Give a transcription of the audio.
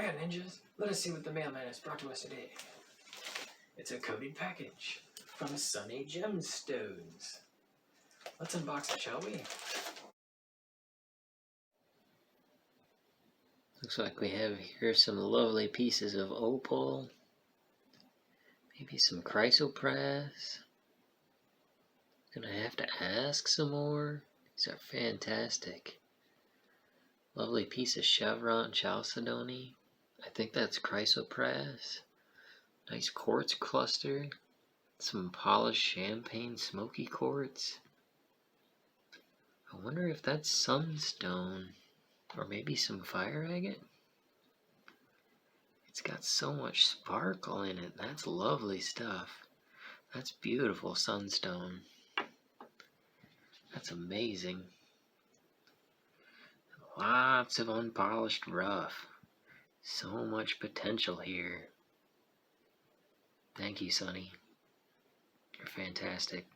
Hiya, ninjas. Let us see what the mailman has brought to us today. It's a coded package from Sunny Gemstones. Let's unbox it, shall we? Looks like we have here some lovely pieces of opal. Maybe some chrysoprase. Gonna have to ask some more. These are fantastic. Lovely piece of chevron chalcedony. I think that's chrysoprase. Nice quartz cluster. Some polished champagne smoky quartz. I wonder if that's sunstone. Or maybe some fire agate? It's got so much sparkle in it. That's lovely stuff. That's beautiful sunstone. That's amazing. Lots of unpolished rough. So much potential here. Thank you, Sonny. You're fantastic.